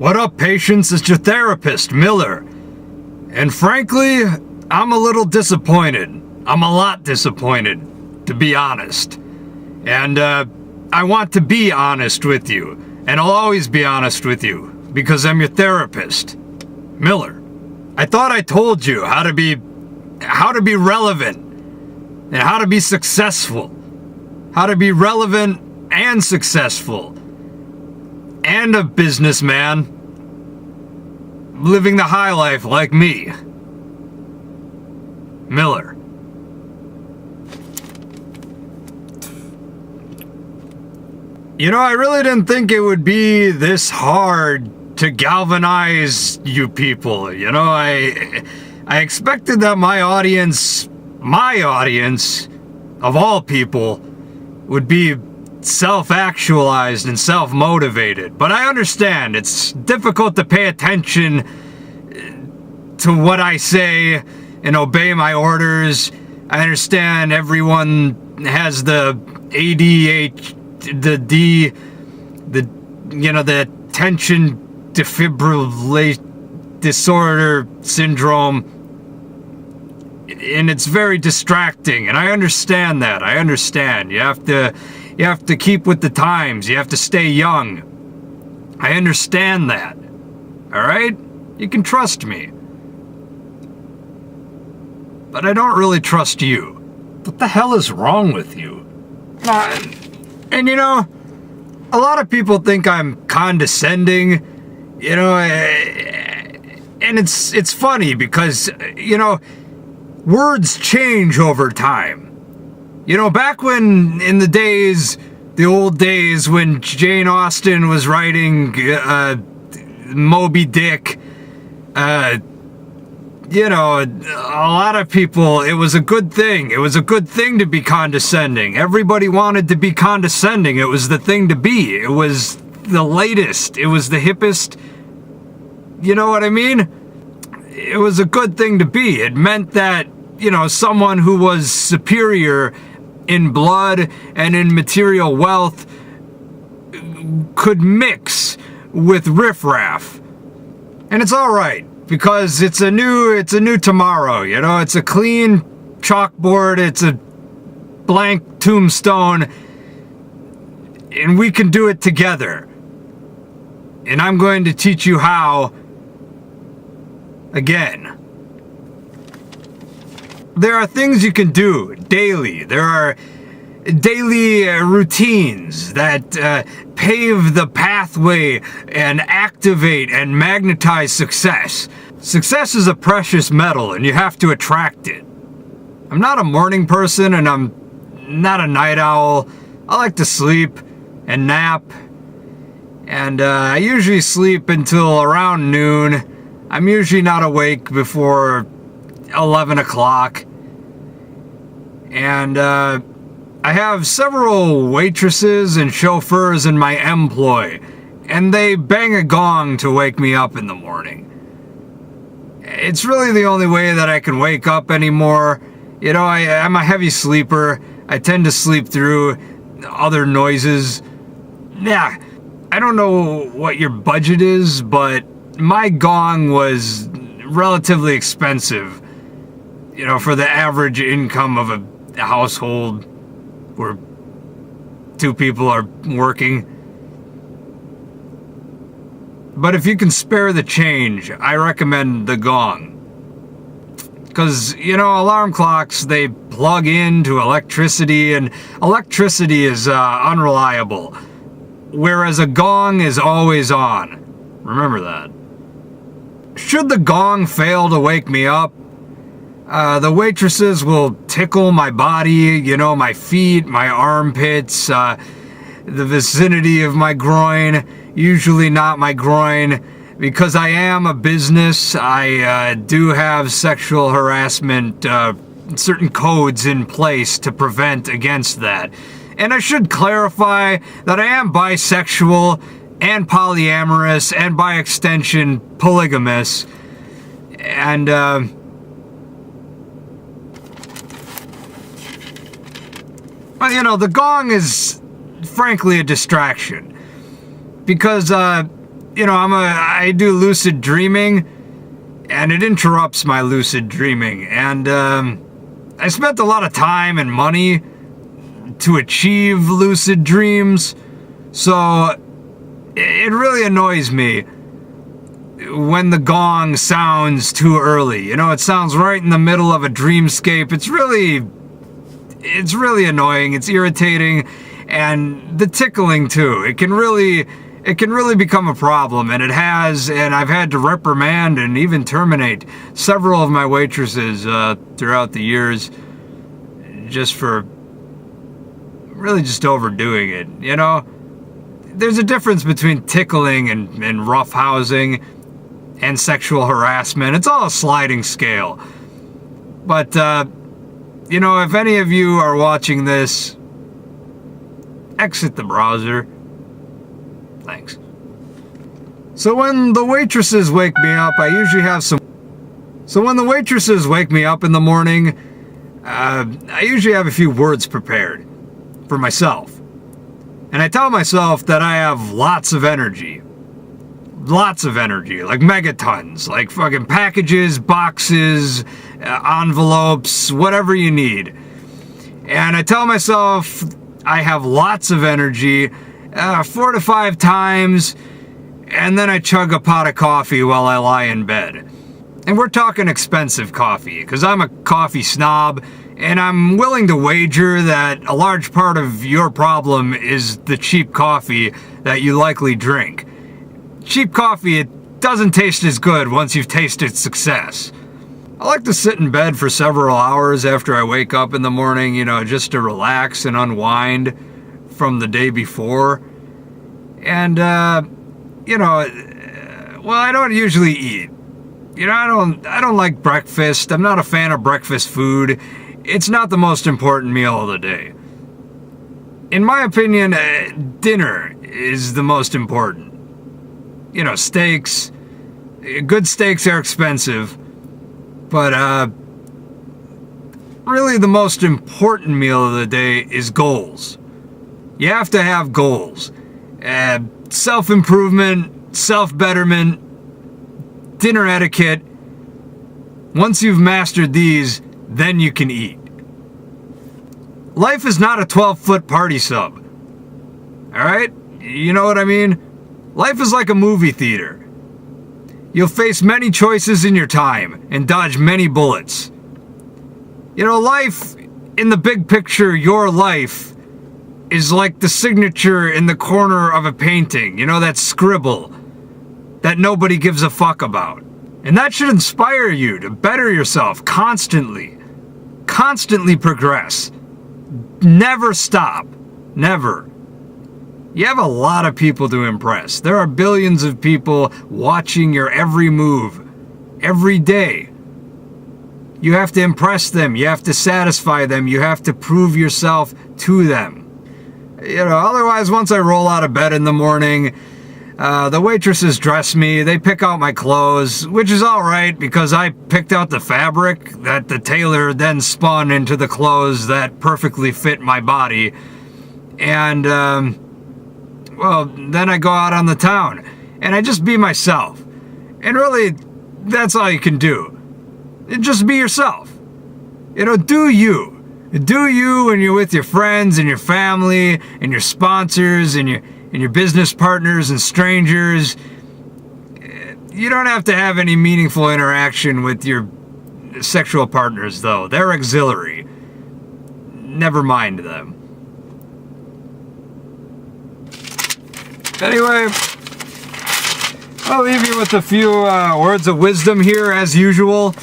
What up, patients? It's your therapist, Miller. And frankly, I'm a little disappointed. I'm a lot disappointed, to be honest. And I want to be honest with you. And I'll always be honest with you, because I'm your therapist, Miller. I thought I told you how to be relevant and how to be successful. How to be relevant and successful. And a businessman living the high life like me. Miller. You know, I really didn't think it would be this hard to galvanize you people. You know, I expected that my audience of all people would be self-actualized and self-motivated. But I understand it's difficult to pay attention to what I say and obey my orders. I understand everyone has the the attention defibrillate disorder syndrome, and it's very distracting, and I understand that. I understand. You have to keep with the times. You have to stay young. I understand that. All right? You can trust me. But I don't really trust you. What the hell is wrong with you? And you know, a lot of people think I'm condescending, you know, and it's funny because, you know, words change over time. You know, back when, in the old days when Jane Austen was writing Moby Dick, you know, a lot of people, it was a good thing. It was a good thing to be condescending. Everybody wanted to be condescending. It was the thing to be. It was the latest. It was the hippest. You know what I mean? It was a good thing to be. It meant that, you know, someone who was superior in blood and in material wealth could mix with riffraff. And it's all right. Because it's a new tomorrow, you know, it's a clean chalkboard, it's a blank tombstone, and we can do it together. And I'm going to teach you how, again. There are things you can do daily. There are daily routines that pave the pathway and activate and magnetize success. Success is a precious metal and you have to attract it. I'm not a morning person and I'm not a night owl. I like to sleep and nap, and I usually sleep until around noon. I'm usually not awake before 11 o'clock. And I have several waitresses and chauffeurs in my employ, and they bang a gong to wake me up in the morning. It's really the only way that I can wake up anymore. You know, I'm a heavy sleeper. I tend to sleep through other noises. Yeah, I don't know what your budget is, but my gong was relatively expensive, you know, for the average income of a household where two people are working. But if you can spare the change, I recommend the gong. Because, you know, alarm clocks, they plug into electricity, and electricity is unreliable. Whereas a gong is always on. Remember that. Should the gong fail to wake me up, the waitresses will tickle my body, you know, my feet, my armpits, the vicinity of my groin, usually not my groin. Because I am a business, I do have sexual harassment, certain codes in place to prevent against that. And I should clarify that I am bisexual and polyamorous and by extension polygamous. And, well, you know, the gong is frankly a distraction. Because, I do lucid dreaming, and it interrupts my lucid dreaming. And I spent a lot of time and money to achieve lucid dreams, so it really annoys me when the gong sounds too early. It sounds right in the middle of a dreamscape. It's really annoying. It's irritating, and the tickling too. It can really become a problem, and it has, and I've had to reprimand and even terminate several of my waitresses throughout the years just for really just overdoing it. There's a difference between tickling and roughhousing and sexual harassment. It's all a sliding scale. But, if any of you are watching this, exit the browser. Thanks. So when the waitresses wake me up, I usually have some... So when the waitresses wake me up in the morning, I usually have a few words prepared for myself. And I tell myself that I have lots of energy. Lots of energy, like megatons, like fucking packages, boxes, envelopes, whatever you need. And I tell myself I have lots of energy 4 to 5 times, and then I chug a pot of coffee while I lie in bed. And we're talking expensive coffee, because I'm a coffee snob, and I'm willing to wager that a large part of your problem is the cheap coffee that you likely drink. Cheap coffee, it doesn't taste as good once you've tasted success. I like to sit in bed for several hours after I wake up in the morning, just to relax and unwind from the day before. And, I don't usually eat. I don't like breakfast. I'm not a fan of breakfast food. It's not the most important meal of the day. In my opinion, dinner is the most important. Steaks. Good steaks are expensive. But, really the most important meal of the day is goals. You have to have goals. Self-improvement, self-betterment, dinner etiquette. Once you've mastered these, then you can eat. Life is not a 12-foot party sub. Alright? You know what I mean? Life is like a movie theater. You'll face many choices in your time and dodge many bullets. Life, in the big picture, your life, is like the signature in the corner of a painting. That scribble that nobody gives a fuck about. And that should inspire you to better yourself constantly. Constantly progress. Never stop. Never. You have a lot of people to impress. There are billions of people watching your every move, every day. You have to impress them. You have to satisfy them. You have to prove yourself to them. Otherwise, once I roll out of bed in the morning, the waitresses dress me. They pick out my clothes, which is all right because I picked out the fabric that the tailor then spun into the clothes that perfectly fit my body. And, then I go out on the town and I just be myself. And really, that's all you can do. Just be yourself. Do you. Do you when you're with your friends and your family and your sponsors and your business partners and strangers. You don't have to have any meaningful interaction with your sexual partners, though. They're auxiliary. Never mind them. Anyway, I'll leave you with a few words of wisdom here, as usual.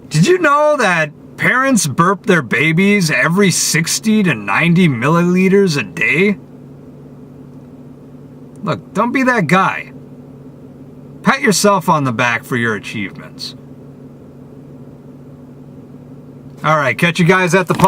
Did you know that parents burp their babies every 60 to 90 milliliters a day? Look, don't be that guy. Pat yourself on the back for your achievements. All right, catch you guys at the